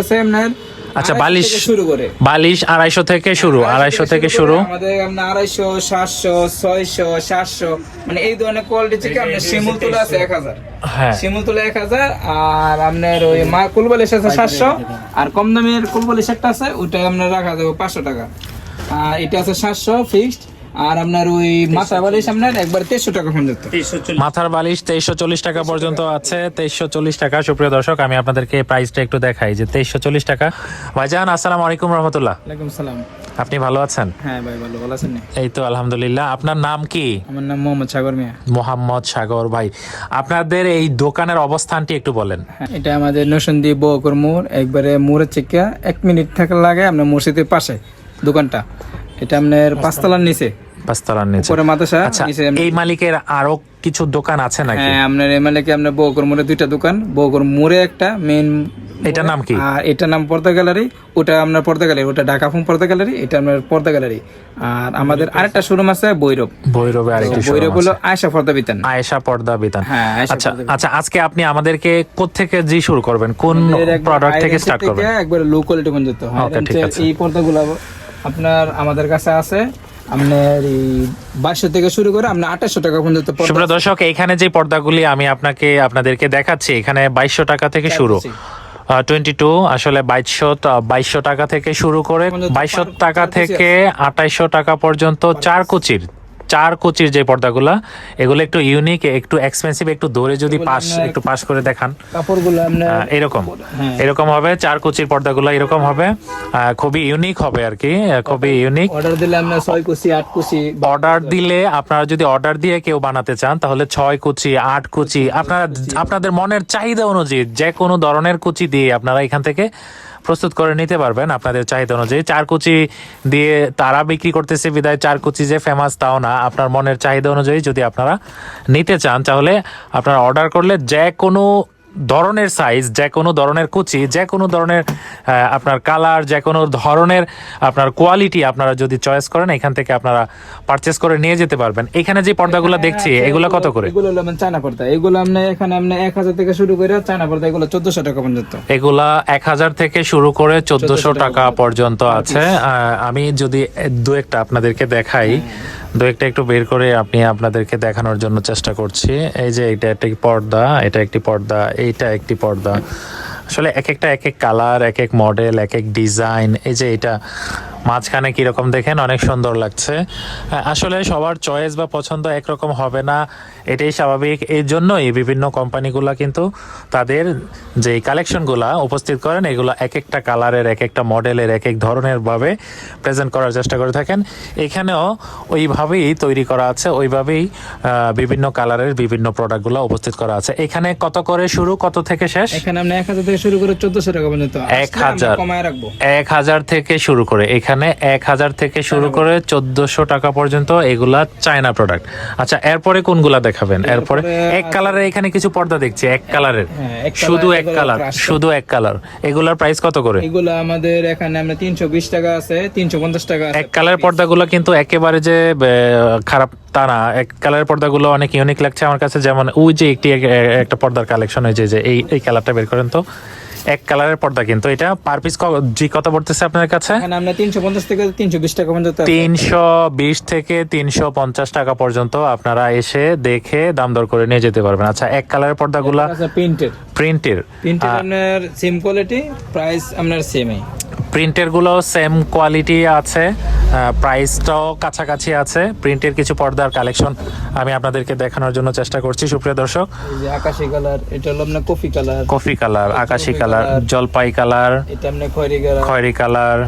আছে আপনার আচ্ছা 250 থেকে শুরু করে বালিশ 250 থেকে শুরু, 250 থেকে শুরু। আমাদের আপনার 250, 700, 600, 700 মানে এই ধরনের কোয়ালিটি থেকে আপনার শিমুল তুলা আছে 1000। হ্যাঁ, শিমুল তুলা 1000 আর আপনার ওই মা কুলবালিশ আছে 700 আর কম দামের কুলবালিশ একটা আছে ওটা আপনার রাখা যাবে 500 টাকা। আর এটা আছে 700 ফিক্সড। আর আপনার ওই মাথা বালিশ আপনার একবার 2300 টাকা পর্যন্ত। মাথার বালিশ 2340 টাকা পর্যন্ত আছে, 2340 টাকা। সুপ্রিয় দর্শক, আমি আপনাদেরকে প্রাইসটা একটু দেখাই যে 2340 টাকা। ভাইজান আসসালামু আলাইকুম রহমতুল্লাহ। ওয়ালাইকুম সালাম। আপনি ভালো আছেন? হ্যাঁ ভাই, ভালো আছেন? এই তো আলহামদুলিল্লাহ। আপনার নাম কি? আমার নাম মোহাম্মদ সাগর মিয়া। মোহাম্মদ সাগর ভাই, আপনাদের এই দোকানের অবস্থানটি একটু বলেন। এটা আমাদের নরসিংদী বউকর মোড়, একবারে মোড়ের থেকে 1 মিনিট থাকা লাগে আপনার মসজিদের পাশে দোকানটা। এটা আপনার 5 তলার নিচে, 5 তলার নিচে উপরে মাদ্রাসা। আচ্ছা, এই মালিকের আরো কিছু দোকান আছে নাকি? হ্যাঁ, আপনার এমএলএ আপনার বউকর মোড়ে 2টা দোকান, বউকর মোড়ে একটা মেইন। এটার নাম কি? আর এটার নাম পর্দা গ্যালারি, ওটা আপনার পর্দা গ্যালারি, ওটা ঢাকা ফোন পর্দা গ্যালারি, এটা আপনার পর্দা গ্যালারি। আর আমাদের আরেকটা শোরুম আছে ভৈরবে আরেকটি শোরুম ভৈরব আছে। হলো আয়েশা পর্দা বিতান। আয়েশা পর্দা বিতান। হ্যাঁ, আয়েশা আচ্ছা পর্দা বিতান। আচ্ছা, আজকে আপনি আমাদেরকে কোত্থেকে জি শুরু করবেন, কোন প্রোডাক্ট থেকে স্টার্ট করবেন? একবারে লো কোয়ালিটি পর্যন্ত। ওকে, ঠিক আছে। এই পর্দাগুলো আপনার আমাদের কাছে আছে আপনার এই 2200 থেকে শুরু করে আপনার 2800 টাকা পর্যন্ত পর্দা। সুপ্রিয় দর্শক, এইখানে যে পর্দাগুলি আমি আপনাদেরকে দেখাচ্ছি, এখানে 2200 টাকা থেকে শুরু। 22 আসলে 2200 টাকা থেকে শুরু করে 2200 টাকা থেকে 2800 টাকা পর্যন্ত চার কুচির যে পর্দাগুলা, এগুলো একটু ইউনিক, একটু এক্সপেন্সিভ। একটু দৌড়ে যদি পাশ করে দেখান, কাপড়গুলো আপনার এরকম হবে। 4 কুচির পর্দাগুলো এরকম হবে, খুবই ইউনিক হবে আর কি, খুবই ইউনিক। অর্ডার দিলে আমরা 6 কুচি 8 কুচি অর্ডার দিলে, আপনারা যদি অর্ডার দিয়ে কেউ বানাতে চান তাহলে 6 কুচি 8 কুচি আপনাদের মনের চাহিদা অনুযায়ী যে কোনো ধরনের কুচি দিয়ে আপনারা এখান থেকে প্রস্তুত করে নিতে পারবেন আপনাদের চাহিদা অনুযায়ী। 4 কুচি দিয়ে তারা বিক্রি করতেছে বিদায় 4 কুচি যে ফেমাস তাও না। আপনার মনের চাহিদা অনুযায়ী যদি আপনারা নিতে চান তাহলে আপনারা অর্ডার করলে যে কোনো ধরনের সাইজ, যে কোনো ধরনের কুচি, যে কোনো ধরনের আপনার কালার, যে কোনো ধরনের আপনার কোয়ালিটি আপনারা যদি চয়েস করেন, এখান থেকে আপনারা পারচেস করে নিয়ে যেতে পারবেন। এখানে যে পর্দাগুলো দেখছি এগুলো কত করে? এগুলো হলো মানে চায়না পর্দা। এগুলো আপনি এখানে আপনি 1000 থেকে শুরু করে চায়না পর্দা এগুলো 1400 টাকা পর্যন্ত। এগুলা 1000 থেকে শুরু করে 1400 টাকা পর্যন্ত আছে। আমি যদি দু একটা আপনাদেরকে দেখাই, দু একটা একটু বের করে আপনাদেরকে দেখানোর জন্য চেষ্টা করছি। এই যে এটা একটি পর্দা, এটা একটি পর্দা, এইটা একটি পর্দা। আসলে এক একটা এক এক কালার, এক এক মডেল, এক এক ডিজাইন। এই যে এটা মাঝখানে কিরকম দেখেন, অনেক সুন্দর লাগছে। আসলে সবার চয়েস বা পছন্দ একরকম হবে না, এটাই স্বাভাবিক। এই জন্যই বিভিন্ন কোম্পানিগুলা কিন্তু তাদের যে কালেকশনগুলা উপস্থিত করেন, এগুলো এক একটা কালারের, এক একটা মডেলের, এক এক ধরনের ভাবে প্রেজেন্ট করার চেষ্টা করে থাকেন। এখানেও ওইভাবেই তৈরি করা আছে, ওইভাবেই বিভিন্ন কালারের বিভিন্ন প্রোডাক্টগুলো উপস্থিত করা আছে। এখানে কত করে শুরু, কত থেকে শেষ? এখানে আপনি 1000 থেকে শুরু করে 1400 টাকা পর্যন্ত। 1000 কমায় রাখবো। 1000 থেকে শুরু করে, এখানে 1000 থেকে শুরু করে 1400 টাকা পর্যন্ত এগুলা চায়না প্রোডাক্ট। আচ্ছা, এরপরে কোনগুলা দেখাবেন? এরপরে এক কালারের, এখানে কিছু পর্দা দেখছি এক কালারের, শুধু এক কালার। এগুলার প্রাইস কত করে? এগুলো আমাদের এখানে আমরা 320 টাকা আছে, 350 টাকা আছে। এক কালারের পর্দাগুলো কিন্তু একেবারে যে খারাপ তা না। এক কালারের পর্দাগুলো অনেক ইউনিক লাগছে আমার কাছে। যেমন ওই যে একটা পর্দার কালেকশন হয়েছে, যে এই কালারটা বের করেন তো। এক কালারের পর্দা, কিন্তু এটা পার পিস জি কত পড়তেছে আপনার কাছে? এখানে আমরা 350 থেকে 320 টাকা পর্যন্ত। 320 থেকে 350 টাকা পর্যন্ত আপনারা এসে দেখে দাম দর করে নিয়ে যেতে পারবেন। আচ্ছা, এক কালারের পর্দাগুলা প্রিন্টের আপনার সেম কোয়ালিটি, প্রাইস আপনার সেমই। প্রিন্টের গুলো সেম কোয়ালিটি আছে, প্রাইসটাও কাছাকাছি আছে। প্রিন্টের কিছু পর্দার কালেকশন আমি আপনাদেরকে দেখানোর জন্য চেষ্টা করছি। সুপ্রিয় দর্শক, এই যে আকাশী কালার, এটা হলো আপনার কফি কালার, আকাশী কালার, জলপাই কালার, এটা আপনার খয়েরি কালার,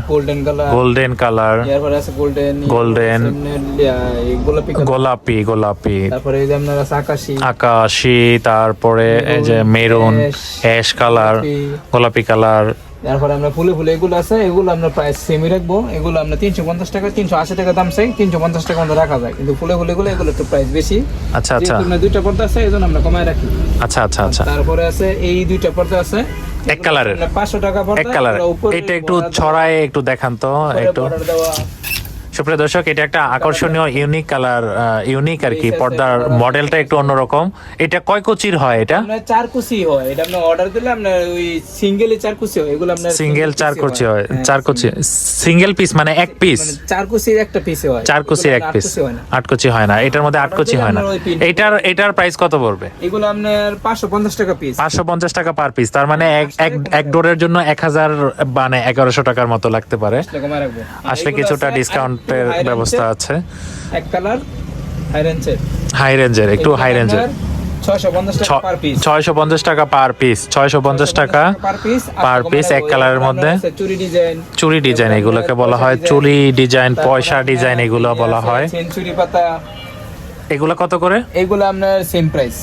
গোল্ডেন কালার, এরপর আছে গোল্ডেন, গোলাপি, তারপরে এই যে আপনার আছে আকাশী, তারপরে এই যে মেরুন, অ্যাশ কালার, গোলাপি কালার। তারপরে আমরা ফুলে এগুলো আছে, এগুলো আমরা প্রাইস সেমই রাখবো। এগুলো আমরা 350 টাকা, 380 টাকা দাম চাই, 350 টাকা মধ্যে রাখা যায়। কিন্তু ফুলে এগুলো একটু প্রাইস বেশি। আচ্ছা, দুইটা পর্দা আছে, এজন্য আমরা কমায় রাখি। আচ্ছা। তারপরে আছে এই দুইটা পর্দা আছে এক কালারের, 500 টাকা পর্দা, এক কালার। এটা একটু ছড়ায় একটু দেখান তো একটু। সুপ্রিয় দর্শক, এটা একটা আকর্ষণীয় ইউনিক কালার, ইউনিক আর কি। পর্দার মডেলটা একটু অন্যরকম। এটা কয় কুচির হয়? এটা আপনার 4 কুচি হয়। এটা আপনি অর্ডার দিলে আপনার ওই সিঙ্গেলে 4 কুচি হয়। এগুলো আপনার সিঙ্গেল 4 কুচি হয়। হ্যাঁ, 4 কুচি সিঙ্গেল পিস, মানে এক পিস। মানে 4 কুচির একটা পিসে হয়। 4 কুচির এক পিস, 8 কুচি হয় না। এটার মধ্যে 8 কুচি হয় না। এটার প্রাইস কত পড়বে? এগুলো আপনার 550 টাকা পিস। 550 টাকা পার পিস। তার মানে এক ডোরের জন্য 1000 মানে 1100 টাকার মতো লাগতে পারে। আসলে কিছুটা ডিসকাউন্টের ব্যবস্থা আছে। এক কালার হাই রেঞ্জের, হাই রেঞ্জের, একটু হাই রেঞ্জের। 650 টাকা পার পিস। 650 টাকা পার পিস। 650 টাকা পার পিস এক কালারের মধ্যে। চুরি ডিজাইন, চুরি ডিজাইন এগুলোকে বলা হয়। চুরি ডিজাইন, পয়সা ডিজাইন এগুলো বলা হয়। সেঞ্চুরি পাতা, এগুলো কত করে? এগুলো আপনার সেম প্রাইস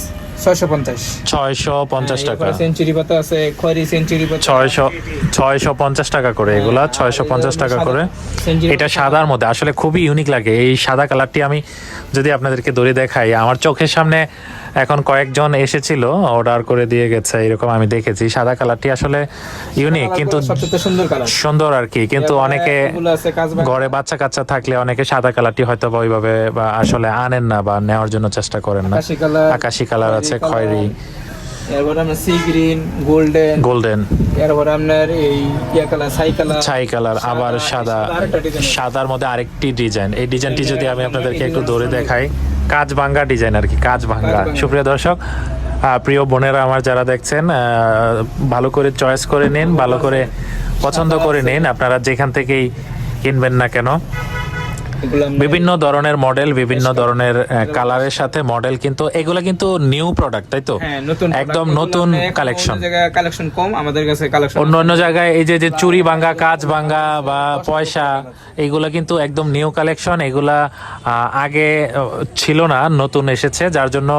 650 টাকা। সেঞ্চুরি পাতা আছে, খয়রি সেঞ্চুরি পাতা 650 টাকা করে। এগুলা 650 টাকা করে। এটা সাদার মধ্যে আসলে খুবই ইউনিক লাগে। এই সাদা কালারটি আমি যদি আপনাদেরকে ধরে দেখাই, আমার চোখের সামনে এখন কয়েকজন এসেছিল, অর্ডার করে দিয়ে গেছে, এরকম আমি দেখেছি। সাদা কালারটি আসলে ইউনিক, কিন্তু সবচেয়ে সুন্দর কালার, সুন্দর আর কি। কিন্তু অনেকে এগুলো আছে কাজবাজ, ঘরে বাচ্চা কাচ্চা থাকলে অনেকে সাদা কালারটি হয়তো বা ওইভাবে বা আসলে আনেন না বা নেওয়ার জন্য চেষ্টা করেন না। আকাশি কালার আছে, খয়েরি, এরপর আপনার সি গ্রিন, গোল্ডেন, গোল্ডেন, এরপর আপনার এই ইয়া কালার, ছাই কালার, আবার সাদা। সাদার মধ্যে আরেকটি ডিজাইন। এই ডিজাইনটি যদি আমি আপনাদেরকে একটু ধরে দেখাই, কাজ ভাঙ্গা ডিজাইন আর কি, কাজ ভাঙ্গা। সুপ্রিয় দর্শক, প্রিয় বোনেরা আমার যারা দেখছেন, ভালো করে চয়েস করে নিন, ভালো করে পছন্দ করে নিন। আপনারা যেখান থেকেই কিনবেন না কেন, বিভিন্ন ধরনের মডেল, বিভিন্ন ধরনের কালারের সাথে মডেল, কিন্তু এগুলো কিন্তু নিউ প্রোডাক্ট, তাই তো? একদম নতুন কালেকশন। কালেকশন কম, আমাদের কাছে কালেকশন অন্য জায়গায় এই যে চুরি ভাঙ্গা, কাজ ভাঙ্গা বা পয়সা, এগুলা কিন্তু একদম নিউ কালেকশন। এগুলা আগে ছিল না, নতুন এসেছে, যার জন্য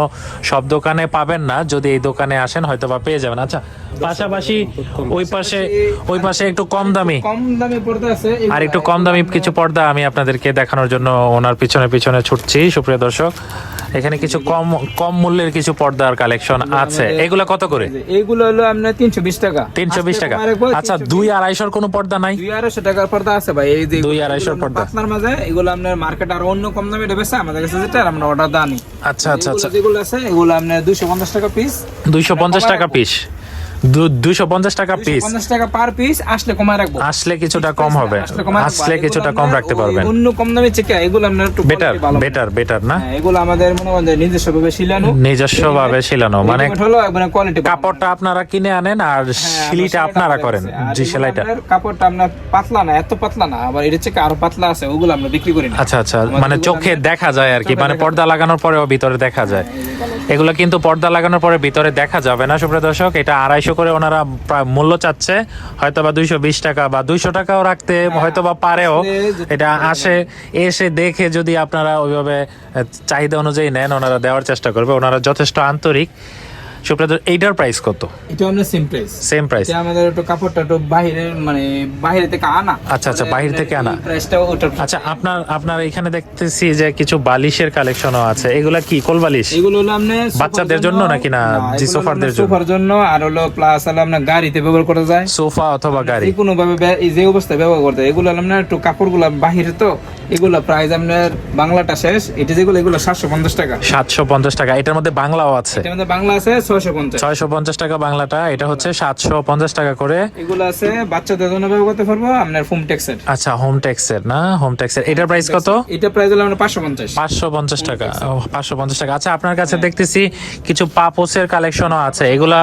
সব দোকানে পাবেন না। যদি এই দোকানে আসেন হয়তো বা পেয়ে যাবেন। আচ্ছা, পাশাপাশি ওই পাশে একটু কম দামি পর্দা আছে, আর একটু কম দামি কিছু পর্দা আমি আপনাদেরকে দেখানোর জন্য ওনার পিছনে ছুটছি। সুপ্রিয় দর্শক, এখানে কিছু কম মূল্যের কিছু পর্দার কালেকশন আছে। এগুলা কত করে? এগুলো হলো আপনার 320 টাকা। 320 টাকা। আচ্ছা, 2-250 কোনো পর্দা নাই? 2-250 টাকার পর্দা আছে ভাই। এই যে 2-250 পর্দা আপনার মাঝে এগুলো আপনার মার্কেট আর অন্য কম দামে বেচে, আমাদের কাছে যেটা আমরা অর্ডার দানি। আচ্ছা। যেগুলো আছে এগুলো আপনার 250 টাকা পিস। 250 টাকা পিস। 250 টাকা পিস, 50 টাকা পার পিস। আসলে কমায় রাখবো, আসলে কিছুটা কম হবে, আসলে কিছুটা কম রাখতে পারবেন। অন্য কম দামে চেকে এগুলো আপনার একটু বেটার না? এগুলো আমাদের মনে করেন নিজস্ব ভাবে শিলানো, মানে হলো একবারে কোয়ালিটি। কাপড়টা আপনারা কিনে আনেন আর সেলাইটা আপনারা করেন। যে সেলাইটা, কাপড়টা আপনার পাতলা না, এত পাতলা না, আবার এর চেয়ে আরো পাতলা আছে, ওগুলো আমরা বিক্রি করি না। আচ্ছা, মানে চোখে দেখা যায় আর কি, মানে পর্দা লাগানোর পরেও ভিতরে দেখা যায়। এগুলো কিন্তু পর্দা লাগানোর পরে ভিতরে দেখা যাবে না। সুপ্রিয় দর্শক, এটা 250 করে ওনারা মূল্য চাচ্ছে, হয়তো বা 220 টাকা বা 200 টাকাও রাখতে হয়তো বা পারেও। এটা এসে দেখে যদি আপনারা ওইভাবে চাহিদা অনুযায়ী নেন, ওনারা দেওয়ার চেষ্টা করবে। ওনারা যথেষ্ট আন্তরিক। সুপ্রিয়, এইটার প্রাইস কত? এটা আমরা সেম প্রাইস। আমাদের একটু কাপড়টা একটু বাইরে থেকে আনা। আচ্ছা, বাইরে থেকে আনা। প্রাইসটা ওটা। আচ্ছা, আপনার এখানে দেখতেছি যে কিছু বালিশের কালেকশনও আছে। এগুলা কি কোল বালিশ? এগুলো হলো আপনি বাচ্চাদের জন্য নাকি না জি সোফারদের জন্য? সোফার জন্য, আর হলো প্লাস হলো আপনার গাড়িতে ব্যবহার করা যায়, সোফা অথবা গাড়ি যে কোনো ভাবে যে অবস্থায় ব্যবহার করতে। এগুলো হলো আপনার একটু কাপড়গুলো বাহিরে, তো এগুলো প্রাইস আপনার বাংলাটা শেষ। এটা এগুলো 750 টাকা। 750 টাকা। এটার মধ্যে বাংলাও আছে? এটার মধ্যে বাংলা আছে 650 টাকা বাংলাটা। এটা হচ্ছে 750 টাকা করে। এগুলো আছে বাচ্চাদের জন্য ব্যবহার করতে পারবো আপনার হোম টেক্সের। আচ্ছা, হোম টেক্সের না? হোম টেক্সের। এটার প্রাইস কত? এটা প্রাইস হলো আমরা 550 টাকা। 550 টাকা। আচ্ছা, আপনার কাছে দেখতেছি কিছু পাপোসের কালেকশনও আছে। এগুলা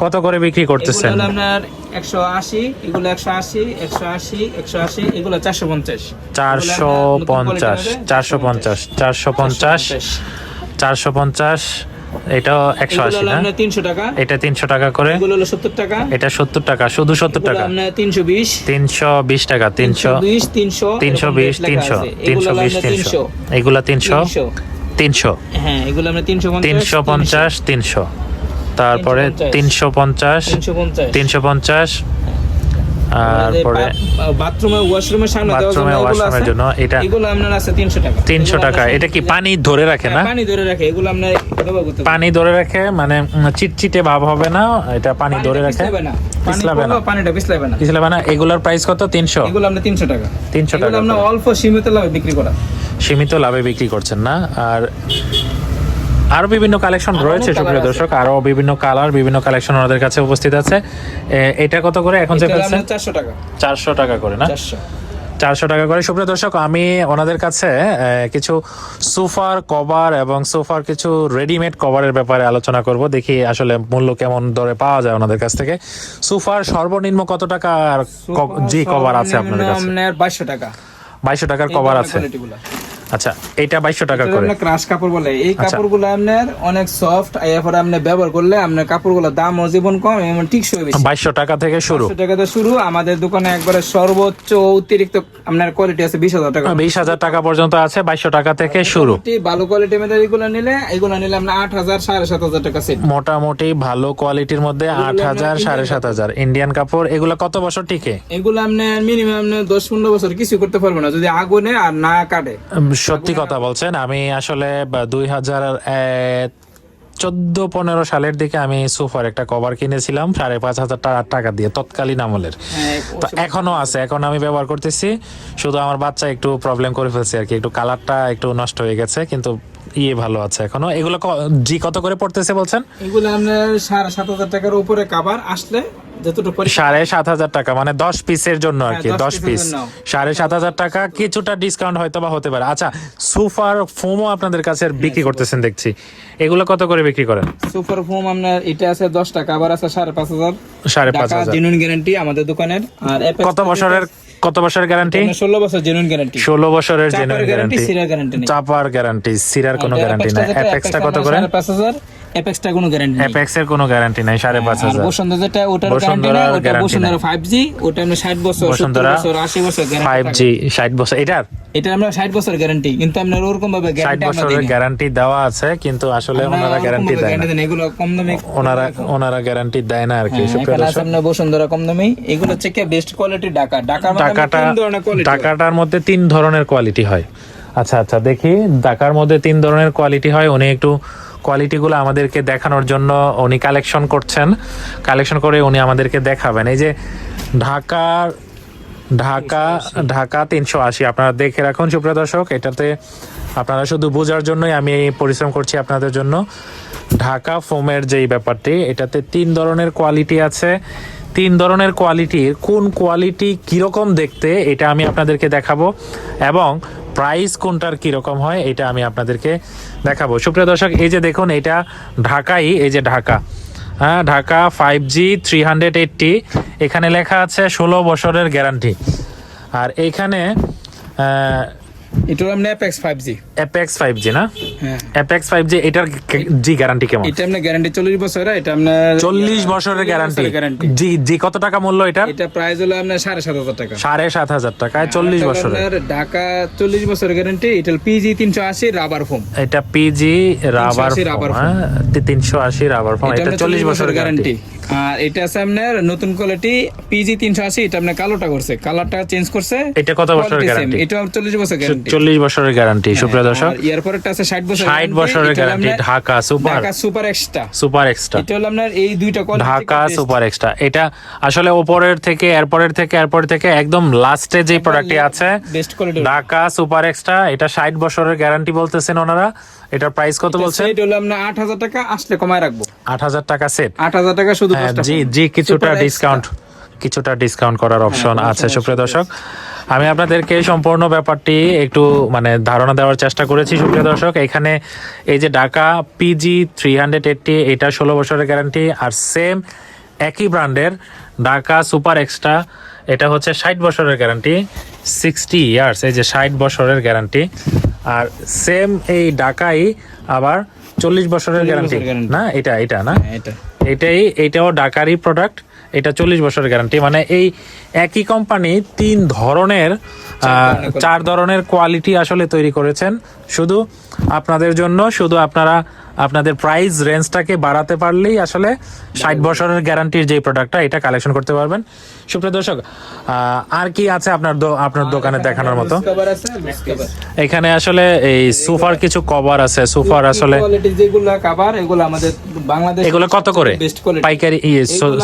কত করে বিক্রি করতেছেন? এগুলো আপনার 180, এগুলো 180, 180, এগুলো 450। 450। এটাও 180 না? 300 টাকা। এটা 300 টাকা করে। এগুলো হলো 70 টাকা। এটা 70 টাকা, শুধু 70 টাকা। 320 টাকা। 320, 300। এগুলা 300। হ্যাঁ, এগুলো আমরা 350, 300। তারপরে 350, তারপরে বাথরুমে ওয়াশরুমের সামনে দেওয়ার জন্য বাথরুমে এগুলো ওয়াশরুমের আছে, জন্য এটা এগুলো আপনার আছে 300 টাকা। 300 টাকা। এটা কি পানি ধরে রাখে না? পানি ধরে রাখে, এগুলো আপনার ব্যবহার করতে পানি ধরে রাখে মানে চিটচিটে ভাব হবে না, এটা পানি ধরে রাখে, পিছলাবে না, পানিটা পিছলাবে না। পিছলাবে না। এগুলোর প্রাইস কত? 300। এগুলো আপনার 300 টাকা। 300 এগুলো টাকা আপনার করে। অল্প সীমিত লাভে বিক্রি করা। সীমিত লাভে বিক্রি করছেন না। আর আরো বিভিন্ন কালেকশন আরো রয়েছে অনেক সুপ্রিয় colour দর্শক, আরো বিভিন্ন কালার, বিভিন্ন কালেকশন ওনাদের কাছে উপস্থিত আছে। এটা কত করে এখন যে এটা ফেলছেন? আপনার 400 টাকা। 400 টাকা করে না? 400 টাকা করে। সুপ্রিয় দর্শক, আমি ওনাদের কাছে কিছু সোফার কভার এবং সোফার কিছু রেডিমেড কভারের ব্যাপারে আলোচনা করব। দেখি আসলে মূল্য কেমন দরে পাওয়া যায় ওনাদের কাছ থেকে। সোফার সর্বনিম্ন কত টাকা জি কভার আছে আপনাদের কাছে? আপনার 2200 টাকা। 2200 টাকার কভার আছে। আচ্ছা, এটা 2200 টাকা করে। এটা ক্রাশ কাপড় বলে। এই আচ্ছা। কাপড়গুলো আপনার অনেক সফট, এরপর আপনি ব্যবহার করলে আপনার কাপড়গুলোর দাম ও জীবন কম এবং টিকসই বেশি। 2200 টাকা থেকে শুরু। 2200 টাকা থেকে শুরু। আমাদের দোকানে একবারে সর্বোচ্চ অতিরিক্ত আপনার কোয়ালিটি আছে 20000 টাকা। 20000 টাকা পর্যন্ত আছে, 2200 টাকা থেকে শুরু। ভালো কোয়ালিটির মধ্যে এগুলো নিলে আমরা 8000 7500 টাকা সেট। মোটামুটি ভালো কোয়ালিটির মধ্যে 8000 7500 ইন্ডিয়ান কাপড়। এগুলো কত বছর টিকে? এগুলো আপনার মিনিমাম 10-15 বছর কিছু করতে পারবে না যদি আগুনে আর না কাটে। সত্যি কথা বলছেন। আমি আসলে 2014-15 সালের দিকে আমি সোফার একটা কভার কিনেছিলাম 5500 টাকা দিয়ে, তৎকালীন আমলের। তো এখনো আছে, এখন আমি ব্যবহার করতেছি। শুধু আমার বাচ্চা একটু প্রবলেম করে ফেলছে আর কি, একটু কালারটা একটু নষ্ট হয়ে গেছে, কিন্তু ভালো আছে এখনো। এগুলো জি কত করে পড়তেছে বলছেন? এগুলো আপনার 7500 টাকার উপরে কভার আসলে যতটুকু 7500 টাকা, মানে 10 পিসের জন্য আর কি, 10 পিস 7500 টাকা। কিছুটা ডিসকাউন্ট হয়তো বা হতে পারে। আচ্ছা, সোফার ফোমও আপনাদের কাছে বিক্রি করতেছেন দেখছি, এগুলো কত করে বিক্রি করেন? সুপার ফোম আপনার এটা আছে 10 টাকা, আবার আছে 5500 5500 জেনুইন গ্যারান্টি আমাদের দোকানের। আর কত বছরের গ্যারান্টি? 16 বছর জেনুইন গ্যারান্টি। 16 বছরের জেনুইন গ্যারান্টি। সিরার গ্যারান্টি নেই। চাপার গ্যারান্টি, সিরার কোনো গ্যারান্টি নাই। অ্যাপেক্সটা কত করে? 5500। অ্যাপেক্সটা কোনো গ্যারান্টি নেই। অ্যাপেক্সের কোনো গ্যারান্টি নাই, 5500। আর বসুন্ধরা যেটা ওটার গ্যারান্টি নেই, ওটা বসুন্ধরা 5G, ওটা আমরা 60 বছর 70 বছর 80 বছর গ্যারান্টি। 5G 60 বছর। এটা আমরা 60 বছর গ্যারান্টি, কিন্তু আমরা ওরকম ভাবে 60 গ্যারান্টি আমরা বছরের দিই না। গ্যারান্টি দেওয়া আছে, কিন্তু আসলে ওনারা গ্যারান্টি দেয় না। এগুলো কম দামে ওনারা গ্যারান্টি দেয় না আর কি। সুপ্রিয় এখানে আছে দর্শক, আপনার বসুন্ধরা কম দামে। এগুলো হচ্ছে কি বেস্ট কোয়ালিটি ঢাকাটার মধ্যে 3 ধরনের কোয়ালিটি হয়। আচ্ছা আচ্ছা, দেখি ঢাকার মধ্যে 3 ধরনের কোয়ালিটি হয়। উনি একটু কোয়ালিটিগুলো আমাদেরকে দেখানোর জন্য উনি কালেকশন করে উনি আমাদেরকে দেখাবেন। এই যে ঢাকা 380 আপনারা দেখে রাখুন সুপ্রিয় দর্শক। এটাতে আপনারা শুধু বোঝার জন্যই আমি পরিশ্রম করছি আপনাদের জন্য। ঢাকা ফোমের যেই ব্যাপারটি, এটাতে 3 ধরনের কোয়ালিটি আছে। 3 ধরনের কোয়ালিটির কোন কোয়ালিটি কিরকম দেখতে এটা আমি আপনাদেরকে দেখাবো, এবং প্রাইস কোনটার কিরকম হয় এটা আমি আপনাদেরকে দেখাবো। সুপ্রিয় দর্শক, এই যে দেখুন, এটা ঢাকাই, এই যে ঢাকা, হ্যাঁ, ঢাকা 5G 380। এখানে লেখা আছে 16 বছরের গ্যারান্টি। আর এইখানে এটা আমরা অ্যাপেক্স 5G। অ্যাপেক্স 5G না? হ্যাঁ, অ্যাপেক্স 5G, এটার জি গ্যারান্টি কেমন? এটা আমরা গ্যারান্টি 40 বছর। এটা আমরা 40 বছরের গ্যারান্টি। জি কত টাকা মূল্য এটার? এটা প্রাইস হলো আপনার 7500 টাকা। 7500 টাকায় 40 বছরের। ঢাকা 40 বছরের গ্যারান্টি। এটা PG 380 রাবার ফোম। এটা PG রাবার ফোম, হ্যাঁ, 380 রাবার ফোম। এটা 40 বছরের গ্যারান্টি। আর এটা আছে আপনার নতুন কোয়ালিটি PG 380। এটা আপনার কালোটা করছে, কালারটা চেঞ্জ করছে। এটা কত বছরের গ্যারান্টি? এটা 40 বছর গ্যারান্টি। 40 বছরের গ্যারান্টি সুপ্রিয় দর্শক। আর এরপরটা আছে 60 বছর 60 বছরের guarantee. Dhaka super extra. Super extra. এটা হলো আপনার এই দুইটা কোয়ালিটি। Dhaka super extra. এটা আসলে উপরের থেকে এরপরের থেকে একদম লাস্টে যে প্রোডাক্টটি আছে, best quality Dhaka super extra. এটা 60 বছরের গ্যারান্টি বলতেছেন ওনারা। এটার প্রাইস কত বলছেন? এটা হলো আপনার 8000 টাকা, আসলে কমায় রাখবো। 8000 টাকা সেট। 8000 টাকা শুধু। জি কিছুটা ডিসকাউন্ট করার অপশন আছে সুপ্রিয় দর্শক। আমি আপনাদেরকে সম্পূর্ণ ব্যাপারটি একটু মানে ধারণা দেওয়ার চেষ্টা করেছি সুপ্রিয় দর্শক। এখানে এই যে ঢাকা PG 380, এটা 16 বছরের গ্যারান্টি। আর সেম একই ব্র্যান্ডের ঢাকা সুপার এক্সট্রা, এটা হচ্ছে 60 বছরের গ্যারান্টি, 60 ইয়ার্স। এই যে 60 বছরের গ্যারান্টি। আর সেম এই ঢাকাই আবার 40 বছরের গ্যারান্টি না? এটা না, এটাও ঢাকারই প্রোডাক্ট। এটা 40 বছরের গ্যারান্টি। মানে এই একই কোম্পানি 4 ধরনের কোয়ালিটি আসলে তৈরি করেছেন। শুধু আপনাদের জন্য শুধু আপনারা আপনাদের প্রাইস রেঞ্জটাকে বাড়াতে পারলেই আসলে 60 বছরের গ্যারান্টির যে প্রোডাক্টটা এটা কালেকশন করতে পারবেন। সুপ্রিয় দর্শক, আর কি আছে আপনার দোকানে দেখানোর মতো? কভার আছে, বেস কভার। এখানে আসলে এই সোফার কিছু কভার আছে, সোফার আসলে কোয়ালিটি যেগুলো কভার, এগুলো আমাদের বাংলাদেশ এগুলো কত করে বেস্ট কোয়ালিটি পাইকারি?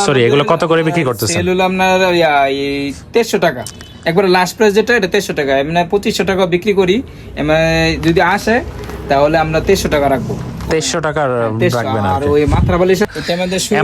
সরি, এগুলো কত করে বিক্রি করতেছেন? সেল হলো আপনার 2300 টাকা, একবারে লাস্ট প্রাইস যেটা এটা 2300 টাকা, মানে 2500 টাকা বিক্রি করি। যদি আসে তাহলে আমরা 2300 টাকা রাখবো। 2300 টাকার রাখবেন? আর ওই মাত্রা বালিশ এটা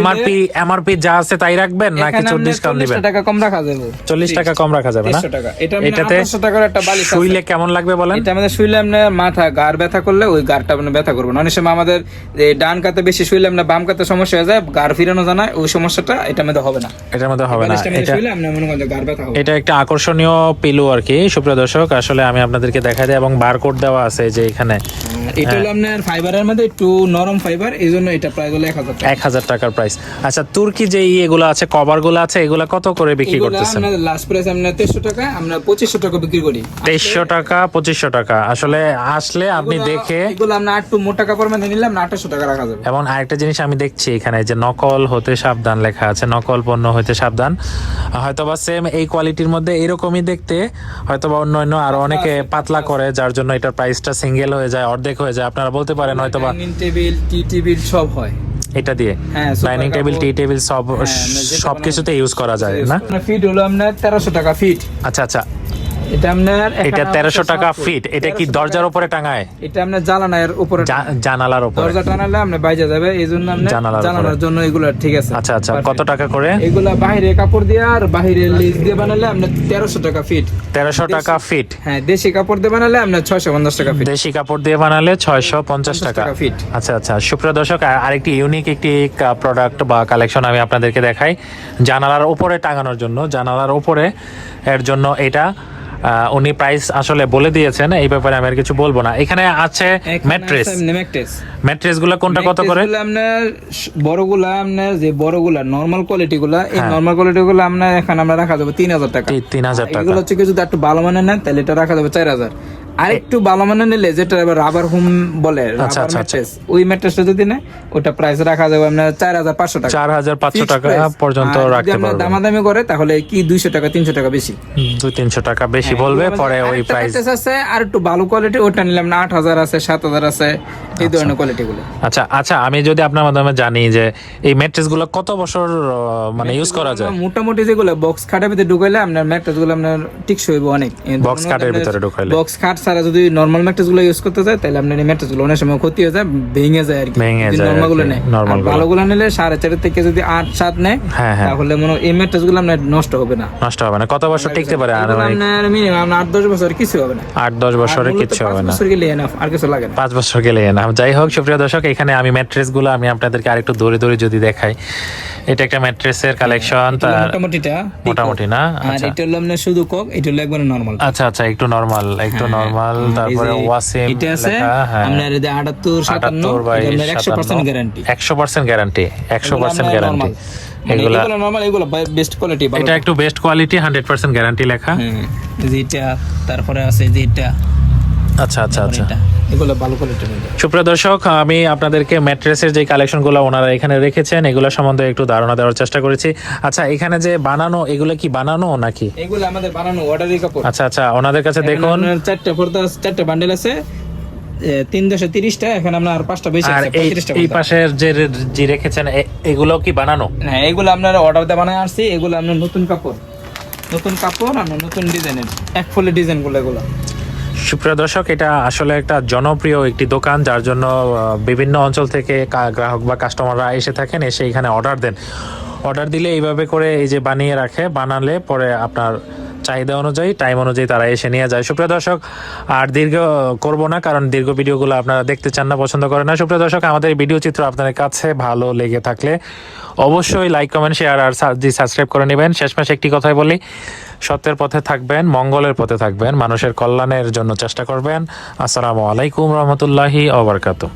আমাদের এমআরপি যা আছে তাই রাখবেন নাকি 40 ডিসকাউন্ট দিবেন? 40 টাকা কম রাখা যাবে। 40 টাকা কম রাখা যাবে না? 2300 টাকা। এটা মানে এটাতে 800 টাকার একটা বালিশ আছে। শুইলে কেমন লাগবে বলেন? এটা আমাদের শুইলে আপনার মাথা গাড় ব্যথা করলে ওই গাড়টা আপনার ব্যথা করবে না। অনেক সময় আমাদের এই ডান কাতে বেশি শুইলে আমরা বাম কাতে সমস্যা হয়ে যায়, গাড় ফিরানো যায় না, ওই সমস্যাটা এটার মধ্যে হবে না। এটার মধ্যে হবে না। এটা শুইলে আপনার মনে করেন গাড় ব্যথা হবে। এটা একটা আকর্ষণীয় পিলো আর কি। সুপ্রিয় দর্শক, আসলে আমি আপনাদেরকে দেখাই দিই এবং বারকোড দেওয়া আছে যে এখানে। এটা হলো আপনার ফাইবারের মধ্যে একটু নরম ফাইবার, এই জন্য এটা প্রায় হলো 1000 টাকা। 1000 টাকার প্রাইস। আচ্ছা, তুর্কি যে এগুলো আছে, কভার গুলো আছে, এগুলো কত করে বিক্রি করতেছেন? আমরা লাস্ট প্রাইস আমরা 2300 টাকা, আমরা 2500 টাকা বিক্রি করি। 2300 টাকা, 2500 টাকা। আসলে আসলে আপনি দেখে এগুলো আমরা একটু মোটা কাপড় মধ্যে নিলাম না, 800 টাকা রাখা যাবে। এবং আরেকটা জিনিস আমি দেখছি এখানে যে নকল হতে সাবধান লেখা আছে, নকল পণ্য হতে সাবধান। হয়তোবা সেম এই কোয়ালিটির মধ্যে এরকমই দেখতে, হয়তোবা অন্য আরো অনেকে পাতলা করে, যার জন্য এটার প্রাইসটা সিঙ্গেল হয়ে যায়, অর্ধেক হয়ে যায়। আপনারা বলতে পারেন হয়তোবা ডাইনিং টেবিল, টি টেবিল সব হয় এটা দিয়ে। হ্যাঁ, ডাইনিং টেবিল, টি টেবিল সবকিছুতে ইউজ করা যায় না? ফিট হলো আপনার 1300 টাকা ফিট। আচ্ছা, এটা আপনার এটা 1300 টাকা ফিট। এটা কি দরজার উপরে টাঙায়? এটা আপনার জানালার উপরে, জানালার উপরে। দরজা টানালে আপনি বাইরে যাবে, এই জন্য আপনি জানালার জন্য এগুলো ঠিক আছে। আচ্ছা, কত টাকা করে? এগুলা বাইরে কাপড় দিয়ে আর বাইরে লেস দিয়ে বানালে আপনি 1300 টাকা ফিট। 1300 টাকা ফিট। হ্যাঁ, দেশি কাপড় দিয়ে বানালে আপনি 650 টাকা ফিট। দেশি কাপড় দিয়ে বানালে 650 টাকা ফিট। আচ্ছা। সুপ্রিয় দর্শক, আরেকটি ইউনিক একটি প্রোডাক্ট বা কালেকশন আমি আপনাদেরকে দেখাই জানালার উপরে টাঙানোর জন্য। জানালার উপরে এর জন্য এটা উনি প্রাইস আসলে বলে দিয়েছেন, এই ব্যাপারে আমি আর কিছু বলবো না। এখানে আছে ম্যাট্রেস গুলো কোনটা কত করে? আপনার বড়গুলা, আপনার যে বড়গুলা নরমাল কোয়ালিটি গুলা, এই নরমাল কোয়ালিটি গুলো আপনার এখন আমরা রাখা যাবে 3000 টাকা। 3000 টাকা। এগুলো হচ্ছে যদি একটু ভালো মানের নেন তাহলে এটা রাখা যাবে 4000। আর একটু ভালো মানের নিলে যেটা রাবার হোম বলে, ওই ম্যাট্রেসটা যদি নেয় ওটা প্রাইস রাখা যাবে আপনার 4500 টাকা। 4500 টাকা পর্যন্ত রাখতে পারবেন। দামাদামি করে তাহলে কি 200 টাকা 300 টাকা বেশি, 200-300 টাকা বেশি বলবে, পরে ওই প্রাইস আছে। আর একটু ভালো কোয়ালিটি ওটা নিলাম না 8000 আছে, 7000 আছে, এই ধরনের কোয়ালিটি গুলো। আচ্ছা, আমি যদি আপনার মাধ্যমে জানি যে এই ম্যাট্রেস গুলো কত বছর মানে ইউজ করা যায়? মোটামুটি যেগুলো বক্স খাটের ভিতরে ঢুকাইলে আপনার ম্যাট্রেস গুলো আপনার টিকসই হইব অনেক। বক্স খাটের ভিতরে ঢুকাইলে, বক্স খাট ছাড়া যদি নরমাল ম্যাট্রেস গুলো ইউজ করতে যায় তাহলে আপনার এই ম্যাট্রেস গুলো অনেক সময় ক্ষতি হয়ে যায়, ভেঙে যায় আর কি। নরমাল গুলো নেয়, ভালো গুলো নিলে 4.5 থেকে যদি 8-7 নেয় তাহলে মনে এই ম্যাট্রেস গুলো আপনার নষ্ট হবে না। কত বছর টিকতে পারে? আপনার মিনিমাম 8-10 বছর কিছু হবে না। 8-10 বছরে কিছু হবে না, 5 বছর গেলে এনাফ, আর কিছু লাগে না। 5 বছর গেলে এনাফ। যাই হোক সুপ্রিয় দর্শক, এখানে আমি ম্যাট্রেস গুলো আমি আপনাদেরকে আরেকটু দূরে যদি দেখাই। এটা একটা ম্যাট্রেসের কালেকশন, তার মোটামুটি না? আর এটা হলো আপনার শুধু কক, এটা হলো একবারে নরমাল। আচ্ছা, একটু নরমাল। তারপরে ওয়াসিম এটা আছে আপনার 78-57 আপনার 100% গ্যারান্টি। 100% গ্যারান্টি। এগুলা নরমাল, এগুলো বেস্ট কোয়ালিটি। এটা একটু বেস্ট কোয়ালিটি, 100% গ্যারান্টি লেখা। যেটা তারপরে আছে যেটা। আচ্ছা, এগুলো ভালো কোয়ালিটির। সুপ্রিয় দর্শক, আমি আপনাদেরকে ম্যাট্রেসের যে কালেকশনগুলো ওনারা এখানে রেখেছেন এগুলো সম্বন্ধে একটু ধারণা দেওয়ার চেষ্টা করেছি। আচ্ছা, এখানে যে বানানো, এগুলো কি বানানো নাকি? এগুলো আমাদের বানানো, অর্ডারি কাপড়। আচ্ছা, ওনাদের কাছে দেখুন 4টা বান্ডেল আছে, 330টা। এখন আমরা আর 5টা বেশি আছে, 35টা। এই পাশের যে রেখেছেন এগুলো কি বানানো? হ্যাঁ, এগুলো আপনারা অর্ডার দিয়ে বানায় আসছি। এগুলো আপনার নতুন কাপড়, আমরা নতুন ডিজাইনের এক ফুলে ডিজাইনগুলো এগুলো। সুপ্রিয় দর্শক, এটা আসলে একটা জনপ্রিয় একটি দোকান, যার জন্য বিভিন্ন অঞ্চল থেকে গ্রাহক বা কাস্টমাররা এসে থাকেন, এসে এখানে অর্ডার দেন। অর্ডার দিলে এইভাবে করে এই যে বানিয়ে রাখে, বানালে পরে আপনার চাহিদা অনুযায়ী, টাইম অনুযায়ী তারা এসে নিয়ে যায়। সুপ্রিয় দর্শক, আর দীর্ঘ করব না, কারণ দীর্ঘ ভিডিওগুলো আপনারা দেখতে চান না, পছন্দ করেন না। সুপ্রিয় দর্শক, আমাদের এই ভিডিও চিত্র আপনাদের কাছে ভালো লেগে থাকলে অবশ্যই লাইক, কমেন্ট, শেয়ার আর সাবস্ক্রাইব করে নেবেন। শেষমেশ একটি কথাই বলি, সত্যের পথে থাকবেন, মঙ্গলের পথে থাকবেন, মানুষের কল্যাণের জন্য চেষ্টা করবেন। আসসালামু আলাইকুম রহমতুল্লাহি ওয়া বারাকাতুহু।